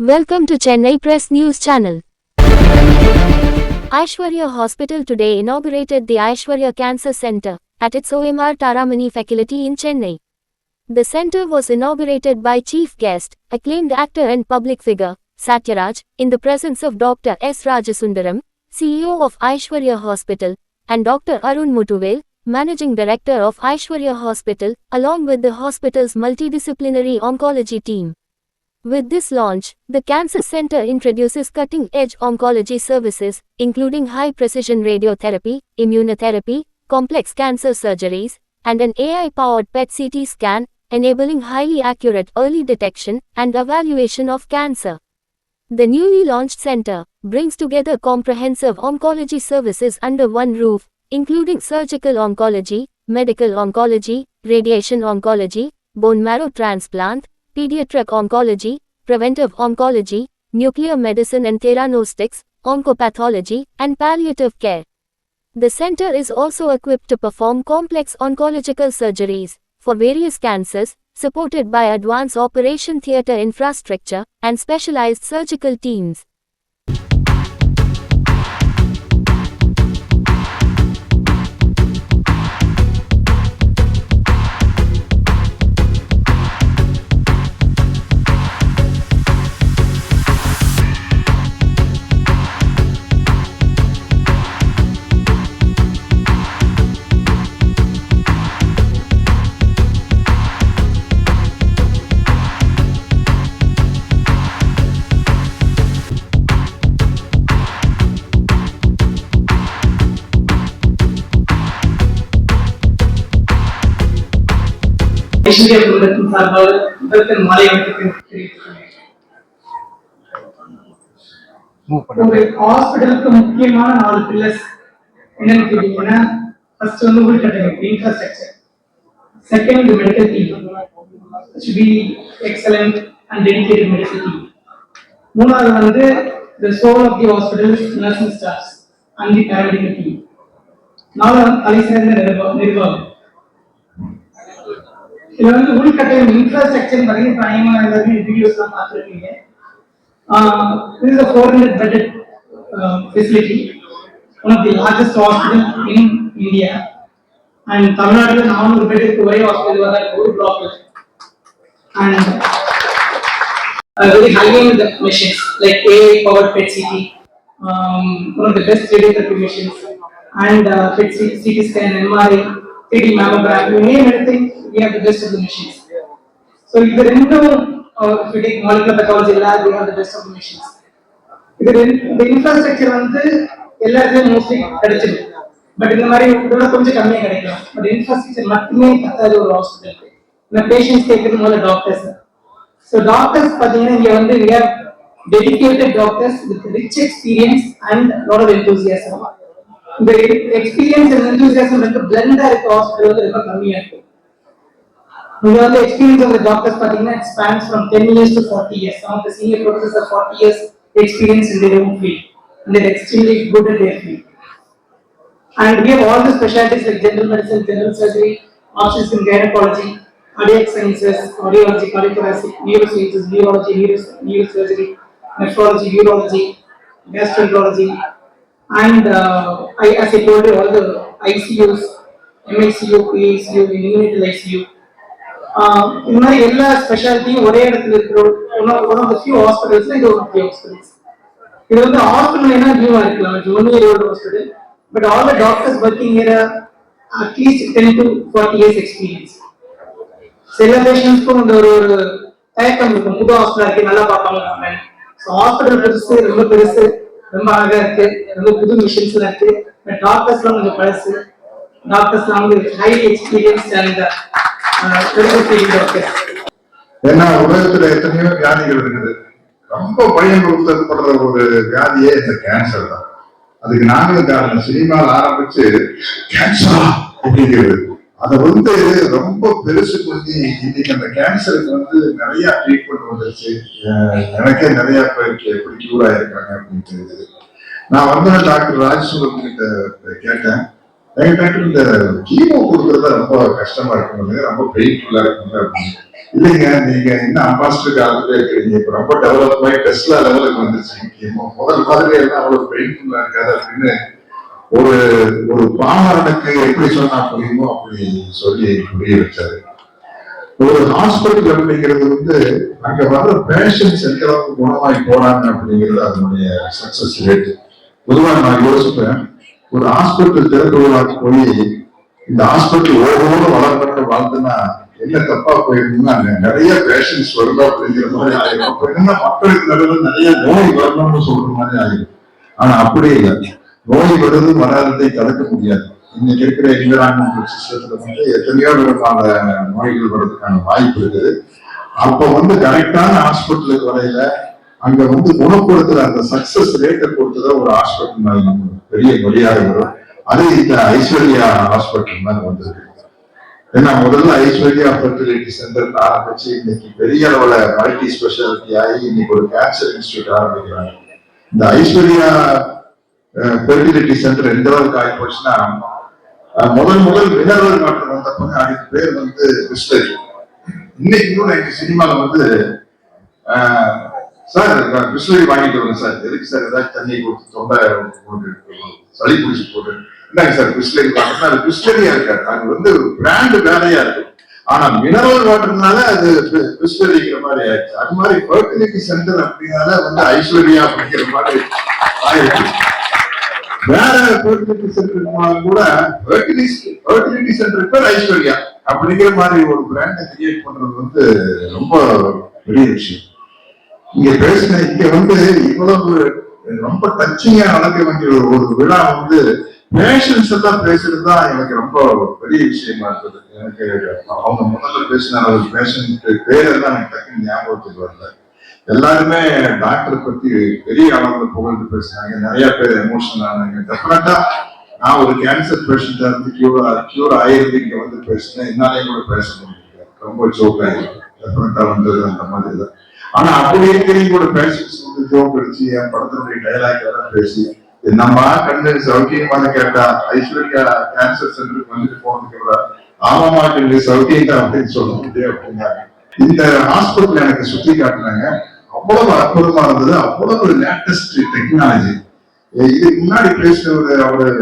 Welcome to Chennai Press News Channel. Aishwarya Hospital today inaugurated the Aishwarya Cancer Center at its OMR Taramani faculty in Chennai. The center was inaugurated by chief guest, acclaimed actor and public figure, Satyaraj, in the presence of Dr. S. Rajasundaram, CEO of Aishwarya Hospital, and Dr. Arun Mutuvel, Managing Director of Aishwarya Hospital, along with the hospital's multidisciplinary oncology team. With this launch, the Cancer Center introduces cutting-edge oncology services, including high-precision radiotherapy, immunotherapy, complex cancer surgeries, and an AI-powered PET-CT scan, enabling highly accurate early detection and evaluation of cancer. The newly launched center brings together comprehensive oncology services under one roof, including surgical oncology, medical oncology, radiation oncology, bone marrow transplant, pediatric oncology, preventive oncology, nuclear medicine and theranostics, oncopathology, and palliative care. The center is also equipped to perform complex oncological surgeries for various cancers, supported by advanced operation theater infrastructure and specialized surgical teams. ஒரு ஹாஸ்பிட்டலுக்கு முக்கியமான 4 pillars என்னன்னு கேட்டீங்கன்னா, first வந்து உள்கட்டமைப்பு infrastructure, second medical team should be excellent and dedicated medical team, மூணாவது வந்து the soul of the hospital nursing staffs and the paramedical team, நாலாவது தலைசிறந்த நிர்வாகம். இது வந்து உள்கட்டமைப்பு இன்ஃப்ராஸ்ட்ரக்சர் பார்த்தீங்கன்னா அநேகமாக எல்லாருமே வீடியோஸ்லாம் பார்த்துருக்கீங்க. This is a 400-bedded facility, one of the largest hospitals in India, and Tamil Nadu 400 bedded ஒரே hospital ஒரு block, and very high-end machines like AI-powered PET-CT, one of the best radiotherapy machines, and PET-CT scan, MRI, 3D mammogram, you name anything, we have the best of the machines. So if the if you take molecular pathology lab, we have the best of the machines. The infrastructure வந்து எல்லாத்தையும் mostly கிடைச்சிருக்கு, but இந்த மாதிரி இதோட கொஞ்சம் கம்மியாக கிடைக்கலாம். But infrastructure மட்டுமே பத்தாது ஒரு ஹாஸ்பிட்டலுக்கு. இந்த பேஷண்ட்ஸ் கேட்கறது முதல்ல டாக்டர்ஸ். ஸோ டாக்டர்ஸ் பார்த்தீங்கன்னா இங்கே வந்து we have dedicated doctors with rich experience and lot of enthusiasm. இந்த எக்ஸ்பீரியன்ஸ் அண்ட் enthusiasm வந்து பிளெண்டா இருக்க ஹாஸ்பிட்டல் வந்து ரொம்ப கம்மியா இருக்கு. இங்க வந்து experience of the doctors பார்த்தீங்கன்னா it spans from 10 years to 40 years. Some of the senior professors have 40 years experience in their own field, and they're extremely good at their field. And we have all the specialties like general medicine, general surgery, obstetrics and gynecology, cardiac sciences, cardiology, cardiothoracic, neurosciences, neurology, neurosurgery, nephrology, urology, gastroenterology, and as I told you, all the ICUs, MICU, PICU, neonatal ICU. இந்த மாதிரி எல்லா ஸ்பெஷாலிட்டியும் ஒரே இடத்துல இருக்கிற one of the few hospitals இது ஒரு few hospitals. இது வந்து ஹாஸ்பிட்டல் என்ன நியூவா இருக்கலாம், it's only a old hospital, but all the doctors working here are at least 10 to 40 years experience. சில பேஷண்ட்ஸ்க்கும் இந்த ஒரு தயக்கம் இருக்கும், புது ஹாஸ்பிட்டல் இருக்கு நல்லா பார்ப்பாங்க. ஸோ ஹாஸ்பிட்டல் பெருசு, ரொம்ப பெருசு, ரொம்ப அழகா இருக்கு, ரொம்ப புது மிஷின்ஸ்லாம் இருக்கு, பட் டாக்டர்ஸ்லாம் கொஞ்சம் பழசு. டாக்டர்ஸ்லாம் வந்து ஹைலி எக்ஸ்பீரியன்ஸ்ட் அண்ட் ஏன்னா உலகத்துல எத்தனையோ வியாதிகள் இருக்குது, ரொம்ப பயன்படுத்தப்படுற ஒரு வியாதியே இந்த கேன்சர் தான். அதுக்கு நாங்களும் காரணம். சினிமாவில் ஆரம்பிச்சு கேன்சரா அப்படிங்கிறது அதை வந்து ரொம்ப பெருசு பண்ணி இன்னைக்கு அந்த கேன்சருக்கு வந்து நிறைய ட்ரீட்மெண்ட் வந்துருச்சு. எனக்கே நிறைய பேருக்கு எப்படி கியூர் ஆயிருக்காங்க அப்படின்னு தெரிஞ்சது. நான் வந்து டாக்டர் ராஜசுந்தரம் கிட்ட கேட்டேன், டாக்டர் இந்த கீமோ கொடுக்கறதா ரொம்ப கஷ்டமா இருக்கும், ரொம்ப பெயின்ஃபுல்லா இருக்கும் அப்படின்னு. இல்லைங்க, நீங்க என்ன அம்பாசிடர் காலத்துல இருக்கிறீங்க, இப்ப ரொம்ப டெவலப் ஆகி டெஸ்லா லெவலுக்கு வந்துருச்சு, முதல் மாதிரி எல்லாம் அவ்வளவு பெயின்ஃபுல்லா இருக்காது அப்படின்னு ஒரு ஒரு பாமரனுக்கு எப்படி சொன்னா புரியுமோ அப்படி சொல்லி புரிய வச்சாரு. ஒரு ஹாஸ்பிட்டல் அப்படிங்கிறது வந்து அங்க வர்ற பேஷண்ட்ஸ் எந்த அளவுக்கு குணமாய் போறாங்க அப்படிங்கிறது அதனுடைய சக்சஸ் ரேட். பொதுவாக நான் யோசிப்பேன், ஒரு ஹாஸ்பிட்டல் திறப்பு விழாக்கு போய் இந்த ஹாஸ்பிட்டல் ஓரோட வளர்ந்து வாழ்ந்துன்னா என்ன தப்பா போயிருந்தா நிறைய பேஷண்ட்ஸ் வரணும் அப்படிங்கிற மாதிரி ஆயிடும். அப்ப என்னன்னா மக்களுக்கு நடுவில் நிறைய நோய் வரணும்னு சொல்ற மாதிரி ஆயிடும். ஆனா அப்படி இல்லை, நோய் வருது வராததை தடுக்க முடியாது. இன்னைக்கு இருக்கிற என்விரான்மெண்டல் சிஸ்டத்துல வந்து எத்தனையோ விதமான நோய்கள் வர்றதுக்கான வாய்ப்பு இருக்குது. அப்ப வந்து கரெக்டான ஹாஸ்பிட்டலுக்கு வரையில அங்க வந்து குணப்படுத்துற அந்த சக்சஸ் ரேட்டை பொறுத்துதான் ஒரு ஹாஸ்பிட்டல் பெரிய வழியாக வரும். அது இந்த ஐஸ்வர்யா ஹாஸ்பிட்டல் மாதிரி வந்திருக்கு. ஏன்னா முதல்ல ஐஸ்வர்யா ஃபெர்டிலிட்டி சென்டர் ஆரம்பிச்சு இன்னைக்கு பெரிய அளவுல மல்டி ஸ்பெஷாலிட்டி ஆகி இன்னைக்கு ஒரு கேன்சர் இன்ஸ்டியூட் ஆரம்பிக்கிறாங்க. இந்த ஐஸ்வர்யா ஃபெர்டிலிட்டி சென்டர் எந்த அளவுக்கு ஆகி போச்சுன்னா, முதல் மினரல் வாட்டர் வந்தப்ப அதுக்கு பேர் வந்து பிஸ்லரி. இன்னைக்கு கூட எங்க சினிமால வந்து சார் பிஸ்லரி வாங்கிட்டு வரேன் சார், எதுக்கு சார் ஏதாச்சும் தண்ணி கொடுத்து தொண்டை சளி பிடிச்சி போட்டு இந்தாங்க சார் பிஸ்லரி வாட்டர், அது பிஸ்லரியா இருக்காது, அது வந்து பிராண்ட் வேலையா இருக்கும். ஆனா மினரல் வாட்டர்னால அது பிஸ்லரிங்கிற மாதிரி ஆயிடுச்சு. அது மாதிரி ஃபெர்டிலிட்டி சென்டர் அப்படின்னால வந்து ஐஸ்வர்யா அப்படிங்கிற மாதிரி ஆயிடுச்சு. வேற ஃபெர்டிலிட்டி சென்டர் கூட ஃபெர்டிலிட்டி சென்டர் பேர் ஐஸ்வர்யா அப்படிங்கிற மாதிரி ஒரு பிராண்டை கிரியேட் பண்றது வந்து ரொம்ப பெரிய விஷயம். இங்க பேசின இங்க வந்து இவ்வளவு ரொம்ப டச்சிங்கா நடக்க வேண்டிய ஒரு விழா வந்து பேஷன்ஸ் எல்லாம் பேசுறதுதான் எனக்கு ரொம்ப பெரிய விஷயமா இருக்குது. எனக்கு அவங்க முதல்ல பேசின ஒரு பேஷண்ட் பேர் எல்லாம் எனக்கு டக்குன்னு ஞாபகத்துக்கு வரல. எல்லாருமே டாக்டர் பத்தி பெரிய அளவுல புகழ்ந்து பேசினாங்க, நிறைய பேர் எமோஷனல் ஆனாங்க. டெஃபினட்டா நான் ஒரு கேன்சர் பேஷண்டா இருந்து கியூர் ஆயிருந்து இங்க வந்து பேசினேன், என்னாலே கூட பேச முடியல, ரொம்ப ஜோக் ஆயிருக்கு. டெஃபினட்டா வந்தது அந்த மாதிரி தான். ஆனா அப்படி இருக்கிறீங்க கூட பேஷன்ஸ் வந்து ஜோக் அடிச்சு என் படத்தினுடைய டைலாக் எல்லாம் பேசி நம்ம கண்டு சௌக்கியமான கேட்டா ஐஸ்வர்யா கேன்சர் சென்டருக்கு வந்துட்டு போனதுக்கு ஆமாமா கண்டு சௌக்கியம் அப்படின்னு சொல்ல முடியும் அப்படின்னாங்க. இந்த ஹாஸ்பிட்டல் எனக்கு சுத்தி காட்டுறாங்க, அவ்வளவு அற்புதமா இருந்தது, அவ்வளவு லேட்டஸ்ட் டெக்னாலஜி. இதுக்கு முன்னாடி பேசினவர் அவரு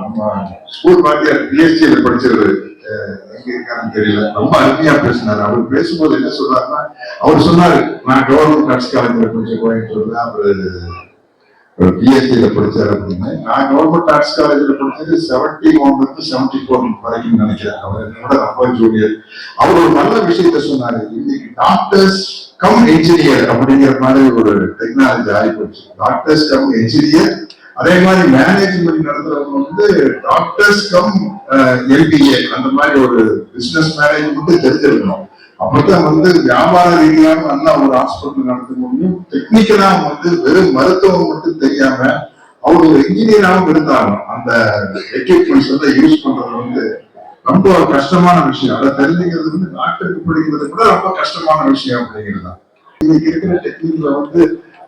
நம்ம ஸ்கூல் வாத்தியார் பிஎஸ்சியில படிச்சவர், எங்க இருக்கான்னு தெரியல, ரொம்ப அருமையா பேசினாரு. அவர் பேசும்போது என்ன சொல்றாருன்னா, அவர் சொன்னாரு நான் கவர்மெண்ட் ஆர்ட்ஸ் காலேஜ்ல படிச்ச கோயம்புத்தூர்ல அவரு பிஎஸ்சியில படிச்சாரு அப்படின்னு. நான் கவர்மெண்ட் ஆர்ட்ஸ் காலேஜ்ல படிச்சது 71 to 74 வரைக்கும் நினைக்கிறேன். அவர் என்னோட ரொம்ப ஜூனியர். அவர் ஒரு நல்ல விஷயத்த சொன்னாரு, இன்னைக்கு டாக்டர்ஸ் கம் என்ஜினியர் அப்படிங்கிற மாதிரி ஒரு டெக்னாலஜி ஆகிப்போச்சு. டாக்டர்ஸ் கம் என்ஜினியர், அதே மாதிரி மேனேஜ்மெண்ட் நடத்துறவங்க வந்து டாக்டர்ஸ் கம் எம்பிஏ, அந்த மாதிரி ஒரு பிசினஸ் மேனேஜ்மெண்ட் தெரிஞ்சிருக்கணும். அப்பதான் வந்து வியாபார ரீதியாக நல்லா ஒரு ஹாஸ்பிட்டல் நடத்த முடியும். டெக்னிக்கலா வந்து வெறும் மருத்துவம் மட்டும் தெரியாம அவர் ஒரு இன்ஜினியராகவும் இருந்தாலும் அந்த எக்யூப்மெண்ட்ஸ் வந்து யூஸ் பண்றது வந்து ரொம்ப கஷ்டமான விஷயம். அதை தெரிஞ்சுக்கிறது வந்து டாக்டருக்கு படிக்கிறது கூட ரொம்ப கஷ்டமான விஷயம் அப்படிங்கிறது தான். இன்னைக்கு இருக்கிற டெக்னிக்ல வந்து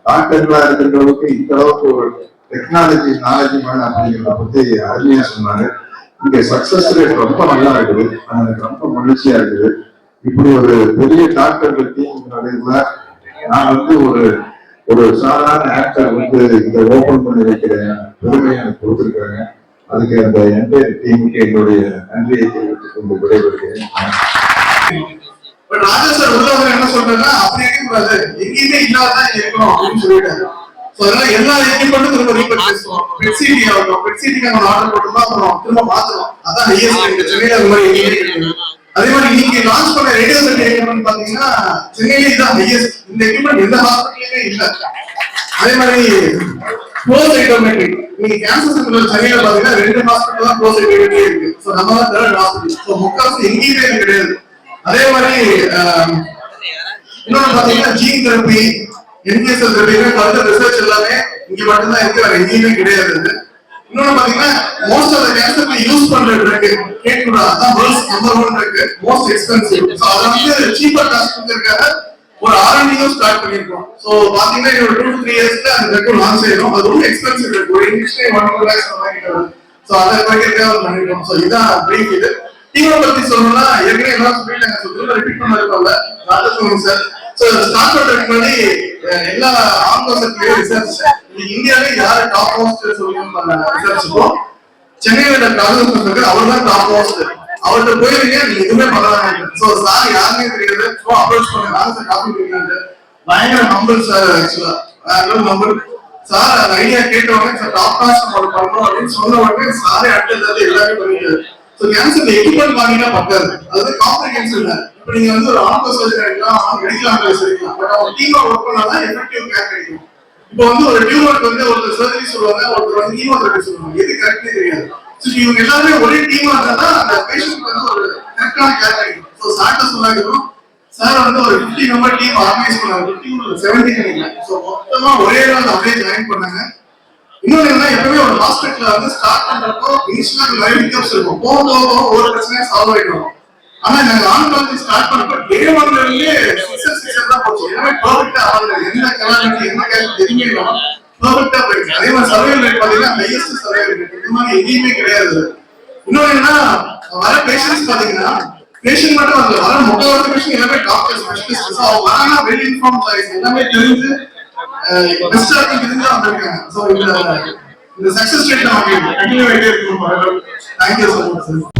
டாக்டர்களா இருக்கிறவங்களுக்கு இந்த அளவுக்கு ஒரு டெக்னாலஜி நாலேஜ் மேல அப்படிங்கிறத பத்தி அருமையா சொன்னாரு. இங்க சக்சஸ் ரேட் ரொம்ப நல்லா இருக்குது, எனக்கு ரொம்ப மகிழ்ச்சியா இருக்குது. இப்படி ஒரு பெரிய டாக்டர்கள் டீம் நடுவில் நான் வந்து ஒரு சாதாரண ஆக்டர் வந்து இதை ஓபன் பண்ணி வைக்கிற பெருமையை எனக்கு கொடுத்துருக்காங்க. அதுக்கு அந்த என்டையர் டீமுக்கு என்னுடைய நன்றியை தெரிவித்துக் கொண்டு விடைபெறுகிறேன். ராஜேஸ்வர் உள்ளவங்க என்ன சொல்றேன்னா, அப்படி இருக்கக்கூடாது, எங்கேயுமே இல்லாதான் இருக்கணும் அப்படின்னு சொல்லிட்டாரு. எல்லா எக்யூப்மெண்ட்டும் திரும்ப ரீபேட் பேசுவோம். பெட்சிடி ஆகட்டும், பெட்சிடிக்கு நம்ம ஆர்டர் போட்டோம்னா அப்புறம் திரும்ப மாத்துறோம். அதான் ஹையஸ்ட் சென்னையில அது மாதிரி எங்கேயுமே கிடையாது. அதே மாதிரி நீங்க லான்ச் பண்ண ரேடியோ சென்டர் எக்யூப்மெண்ட் பாத்தீங்கன்னா சென்னையில இதான் ஹையஸ்ட். இந்த எக்யூப்மெண்ட் எந்த ஹாஸ்பிட்டலுமே இல்ல. அதே மாதிரி க்ளோஸ் ஐட்டோமெட்ரி, நீங்க கேன்சர் சென்டர் சென்னையில பாத்தீங்கன்னா 2 ஹாஸ்பிட்டல் தான் க்ளோஸ் ஐட்டோமெட்ரி இருக்கு. சோ நம்ம தான் தேர்ட் ஹாஸ்பிட்டல். முக்காசு எங்கேயுமே கிடையாது. அதே மாதிரி இன்னொன்னு பாத்தீங்கன்னா ஜீன் தெரப்பி, என்கேசல் தெரப்பி, ஃபர்தர் ரிசர்ச் எல்லாமே இங்க மட்டும்தான் இருக்கு, வேற எங்கேயுமே கிடையாது. இன்னொன்னு பாத்தீங்கன்னா மோஸ்ட் ஆஃப் தி கேன்சர்ல யூஸ் பண்ற ட்ரக் கேட்குறா, அதான் world's number 1 drug, most expensive. So அத வந்து சீப்பர் காஸ்ட் கொடுத்திருக்காங்க. ஒரு R&D ஸ்டார்ட் பண்ணிருக்கோம். சோ பாத்தீங்கன்னா இன்னொரு 2 to 3 இயர்ஸ்ல அந்த ட்ரக் லான்ச் ஆயிடும். அது ரொம்ப எக்ஸ்பென்சிவ் ட்ரக், ஒரு இன்ஜெக்ஷன் 1 lakhs வாங்கிட்டாங்க. சோ அத பக்கத்துல பண்ணிட்டோம். சோ இதான் பிரீஃப். இது டீமை பத்தி சொல்லணும்னா ஏற்கனவே எல்லாம் சொல்லிட்டாங்க. திரும்ப ரிப்பீட் பண்ண இருப்பாங்க சார். சோ ஸ்டார்ட் பண்றதுக்கு முன்னாடி எல்லா ஆன்கோசர்ட்லயும் ரிசர்ச் இந்தியாவிலே யாரு டாப் மோஸ்ட் சொல்லணும் ரிசர்ச்சுக்கும் சென்னையில டாக்டர் அவர் தான் டாப் மோஸ்ட். அவர்கிட்ட போயிருங்க, நீங்க எதுவுமே பண்ணலாம். சோ சார் யாருமே தெரியாது, அப்ரோச் பண்ணுங்க. நான் சார் காப்பி பண்ணிருக்காங்க, பயங்கர நம்பர் சார். ஆக்சுவலா நம்பர் சார் அந்த ஐடியா கேட்டவங்க சார் டாப் கிளாஸ் நம்ம பண்ணணும் அப்படின்னு சொன்ன உடனே சாரே அடுத்தது எல்லாமே பண்ணிட்டாரு. சோ கேன்சர் எக்யூப்மெண்ட் வாங்கினா பத்தாது, அது காம்ப்ளிகேஷன் இல்ல. இப்ப நீங்க வந்து ஒரு ஆன்கோ சர்ஜரி எடுக்கலாம், மெடிக்கல் ஆன்கோலஜி எடுக்கலாம், பட் அவங்க டீமா ஒர்க் பண்ணாதான் எஃபெக்டிவ் கேர் கிடைக்கும். இப்போ வந்து ஒரு டியூமருக்கு வந்து ஒருத்தர் சர்ஜரி சொல்லுவாங்க, ஒருத்தர் வந்து கீமோதெரபி சொல்லுவாங்க, எது கரெக்ட்னே தெரியாது. சோ இவங்க எல்லாமே ஒரே டீமா இருந்தா அந்த பேஷண்ட் வந்து ஒரு கரெக்டான கேர் கிடைக்கும். சோ சார்ட்ட சொன்னாங்க சார் வந்து ஒரு 50 மெம்பர் டீம் ஆர்கனைஸ் பண்ணாங்க, 70 நினைக்கிறேன். சோ மொத்தமா ஒரே நாள் அப்படியே ஜாயின் பண்ணாங்க. இன்னொன்னு என்ன, எப்பவுமே ஒரு ஹாஸ்பிட்டல்ல வந்து ஸ்டார்ட் பண்றப்போ இனிஷியலா நிறைய ஹிக்கப்ஸ் இருக்கும், போக ஒரு பிரச்சனையா சால்வ் ஆயிடும். ஆனா நாங்க ஆன்காலஜி ஸ்டார்ட் பண்ணப்போ டே 1ல இருந்தே சக்சஸ் தான் போச்சு. எல்லாமே பெர்ஃபெக்ட்டா ஆகுது, எந்த கலாச்சாரம் என்ன கேஸ் எதுவுமே இல்லாம பெர்ஃபெக்ட்டா போயிடுச்சு. அதே மாதிரி சர்வைவல் ரேட் பாத்தீங்கன்னா ஹையஸ்ட் சர்வைவல் ரேட் இந்த மாதிரி எங்கேயுமே கிடையாது. இன்னொன்னு என்ன, வர பேஷண்ட்ஸ் பாத்தீங்கன்னா பேஷண்ட் மட்டும் வரல, வர முக்கால்வாசி பேஷண்ட் எல்லாமே டாக்டர் ஸ்பெஷலிஸ்ட். அவங்க வராங்கன்னா வெல் இன்ஃபார்ம் சாய்ஸ் எல்லாமே தெரிஞ்சு பெஸ்டா தெரிஞ்சு வந்திருக்காங்க. ஸோ இந்த சக்சஸ் ரேட் நமக்கு கண்டினியூ ஆகிட்டே இருக்கணும். Thank you so much sir.